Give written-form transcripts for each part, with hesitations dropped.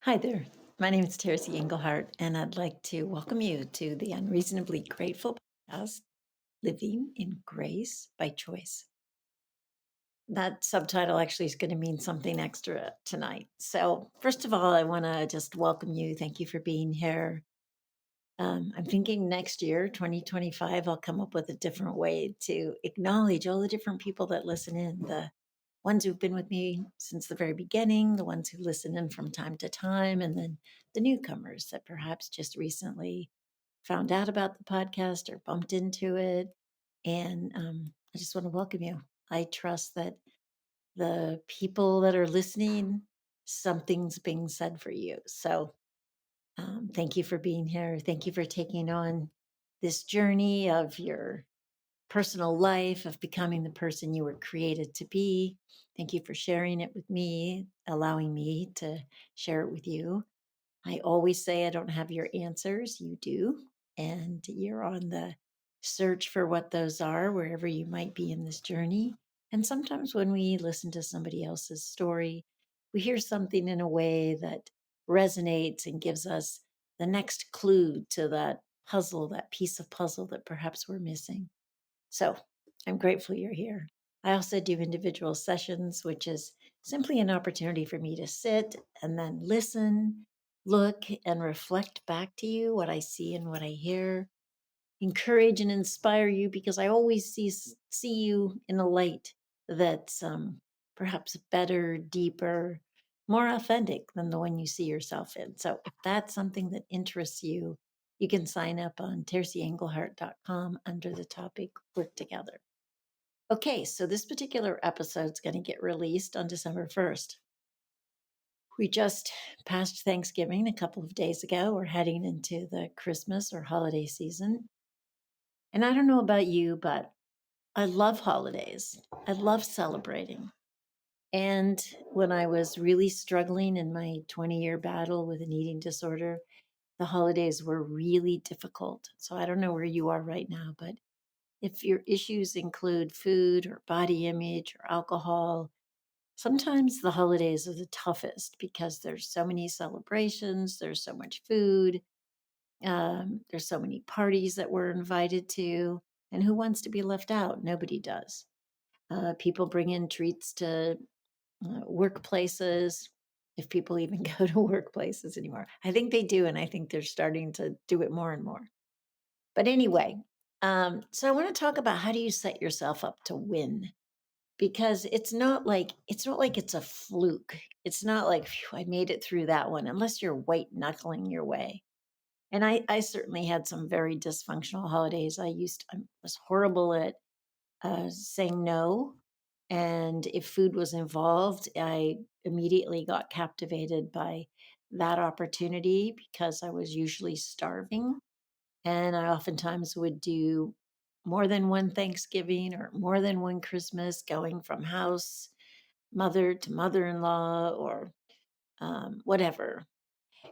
Hi there. My name is Tercy Engelhardt, and I'd like to welcome you to the Unreasonably Grateful podcast, Living in Grace by Choice. That subtitle actually is going to mean something extra tonight. So, first of all, I want to just welcome you. Thank you for being here. I'm thinking next year, 2025, I'll come up with a different way to acknowledge all the different people that listen in, the ones who've been with me since the very beginning, the ones who listen in from time to time, and then the newcomers that perhaps just recently found out about the podcast or bumped into it. And I just want to welcome you. I trust that the people that are listening, something's being said for you. So thank you for being here. Thank you for taking on this journey of your personal life, of becoming the person you were created to be. Thank you for sharing it with me, allowing me to share it with you. I always say I don't have your answers, you do. And you're on the search for what those are, wherever you might be in this journey. And sometimes when we listen to somebody else's story, we hear something in a way that resonates and gives us the next clue to that puzzle, that piece of puzzle that perhaps we're missing. So I'm grateful you're here. I also do individual sessions, which is simply an opportunity for me to sit and then listen, look, and reflect back to you what I see and what I hear, encourage and inspire you because I always see you in a light that's perhaps better, deeper, more authentic than the one you see yourself in. So if that's something that interests you, you can sign up on tercyengelhart.com under the topic Work Together. Okay, so this particular episode is going to get released on December 1st. We just passed Thanksgiving a couple of days ago. We're heading into the Christmas or holiday season. And I don't know about you, but I love holidays. I love celebrating. And when I was really struggling in my 20-year battle with an eating disorder, the holidays were really difficult. So I don't know where you are right now, but if your issues include food or body image or alcohol, sometimes the holidays are the toughest because there's so many celebrations, there's so much food, there's so many parties that we're invited to. And who wants to be left out? Nobody does. People bring in treats to workplaces, if people even go to workplaces anymore. I think they do, and I think they're starting to do it more and more. But anyway, so I want to talk about how do you set yourself up to win because it's not like it's a fluke. It's not like "Phew, I made it through that one unless you're white knuckling your way. And I certainly had some very dysfunctional holidays. I was horrible at saying no. And if food was involved, I immediately got captivated by that opportunity because I was usually starving. And I oftentimes would do more than one Thanksgiving or more than one Christmas, going from house mother to mother in law or whatever,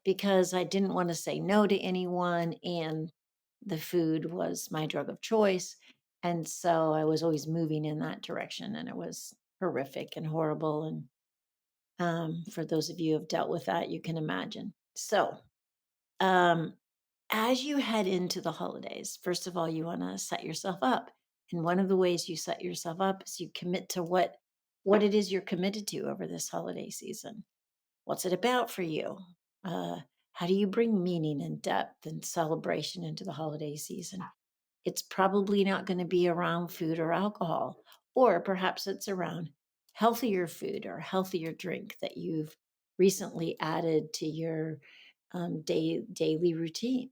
because I didn't want to say no to anyone. And the food was my drug of choice. And so I was always moving in that direction. And it was horrific and horrible. And for those of you who have dealt with that, you can imagine. So, um, as you head into the holidays, first of all, you want to set yourself up. And one of the ways you set yourself up is you commit to what it is you're committed to over this holiday season. What's it about for you? Uh, how do you bring meaning and depth and celebration into the holiday season? It's probably not going to be around food or alcohol, or perhaps it's around healthier food or healthier drink that you've recently added to your daily routine.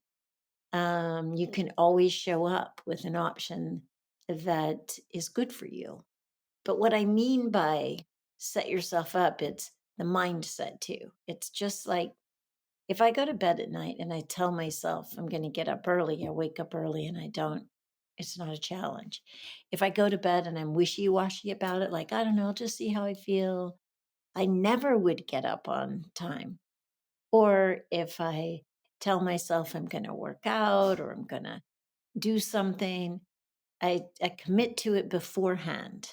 You can always show up with an option that is good for you. But what I mean by set yourself up, it's the mindset too. It's just like if I go to bed at night and I tell myself I'm going to get up early, I wake up early and I don't, it's not a challenge. If I go to bed and I'm wishy washy about it, like, I don't know, I'll just see how I feel, I never would get up on time. Or if I tell myself I'm going to work out or I'm going to do something, I commit to it beforehand.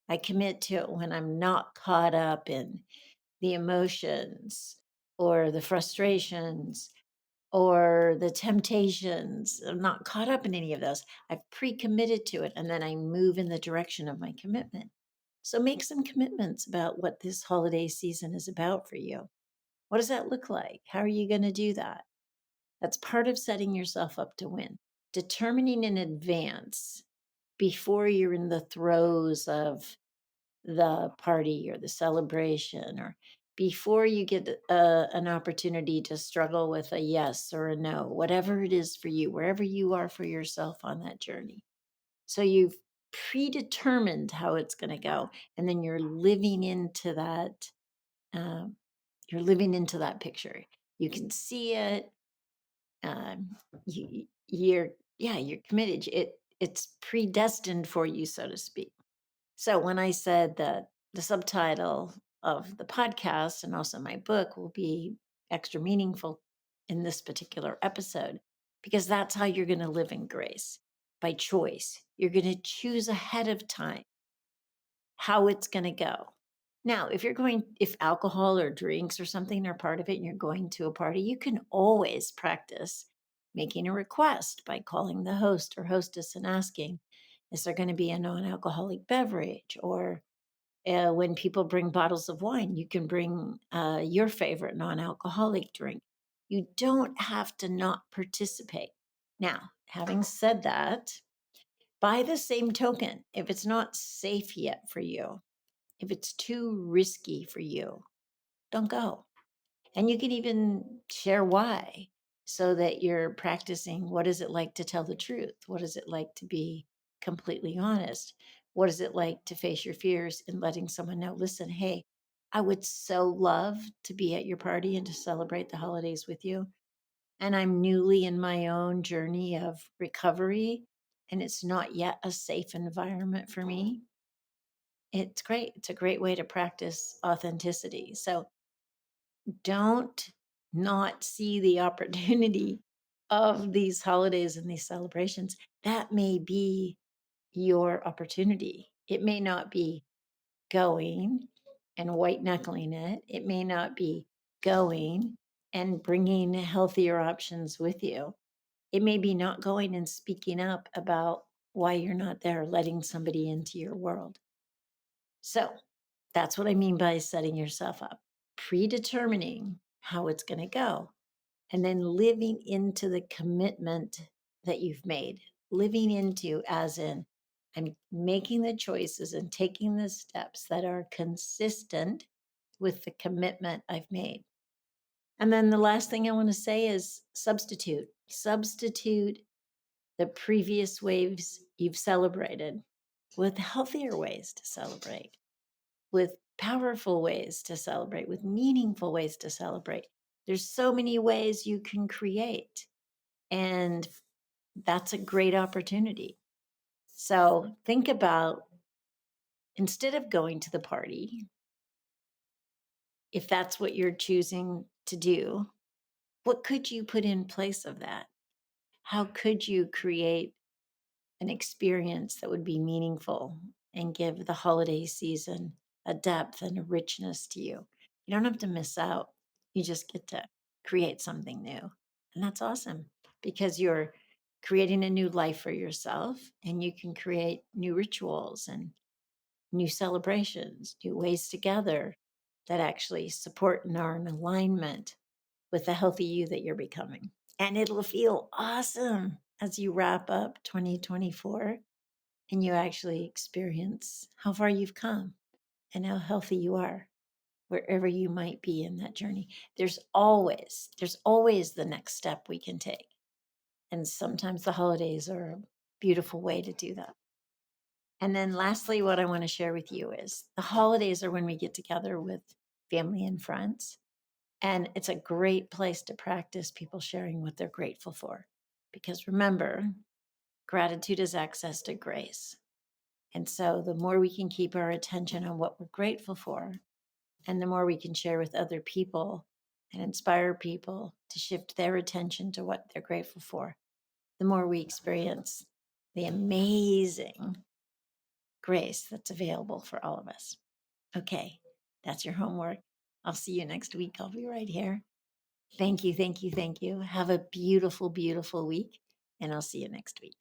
I commit to it when I'm not caught up in the emotions. or the frustrations or the temptations. I'm not caught up in any of those. I've pre committed to it, and then I move in the direction of my commitment. So make some commitments about what this holiday season is about for you. What does that look like? How are you going to do that? That's part of setting yourself up to win. Determining in advance before you're in the throes of the party or the celebration, or before you get an opportunity to struggle with a yes or a no, whatever it is for you, wherever you are for yourself on that journey. So you've predetermined how it's going to go, and then you're living into that. Um, you're living into that picture. You can see it. Um, you're yeah, you're committed. It's predestined for you, so to speak. So when I said that the subtitle of the podcast and also my book will be extra meaningful in this particular episode, because that's how you're going to live in grace by choice. You're going to choose ahead of time how it's going to go. Now, if alcohol or drinks or something are part of it and you're going to a party, you can always practice making a request by calling the host or hostess and asking, is there going to be a non alcoholic beverage? Or when people bring bottles of wine, you can bring your favorite non alcoholic drink. You don't have to not participate. Now, having said that, by the same token, if it's not safe yet for you, if it's too risky for you, don't go. And you can even share why, so that you're practicing what is it like to tell the truth? What is it like to be completely honest? What is it like to face your fears and letting someone know, listen, hey, I would so love to be at your party and to celebrate the holidays with you. And I'm newly in my own journey of recovery, and it's not yet a safe environment for me. It's great. It's a great way to practice authenticity. So don't not see the opportunity of these holidays and these celebrations. That may be your opportunity. It may not be going and white knuckling it, it may not be going and bringing healthier options with you. It may be not going and speaking up about why you're not there, letting somebody into your world. So that's what I mean by setting yourself up, predetermining how it's going to go, and then living into the commitment that you've made. Living into, as in, I'm making the choices and taking the steps that are consistent with the commitment I've made. And then the last thing I want to say is substitute. Substitute the previous waves you've celebrated with healthier ways to celebrate, with powerful ways to celebrate, with meaningful ways to celebrate. There's so many ways you can create, and that's a great opportunity. So think about, instead of going to the party, if that's what you're choosing to do, what could you put in place of that? How could you create an experience that would be meaningful and give the holiday season a depth and a richness to you? You don't have to miss out. You just get to create something new. And that's awesome, because you're creating a new life for yourself, and you can create new rituals and new celebrations, new ways together that actually support and are in alignment with the healthy you that you're becoming. And it'll feel awesome as you wrap up 2024 and you actually experience how far you've come and how healthy you are wherever you might be in that journey. There's always the next step we can take. And sometimes the holidays are a beautiful way to do that. And then lastly, what I want to share with you is the holidays are when we get together with family and friends. And it's a great place to practice people sharing what they're grateful for. Because remember, gratitude is access to grace. And so the more we can keep our attention on what we're grateful for, and the more we can share with other people and inspire people to shift their attention to what they're grateful for, the more we experience the amazing grace that's available for all of us. Okay, that's your homework. I'll see you next week. I'll be right here. Thank you. Thank you. Thank you. Have a beautiful, beautiful week. And I'll see you next week.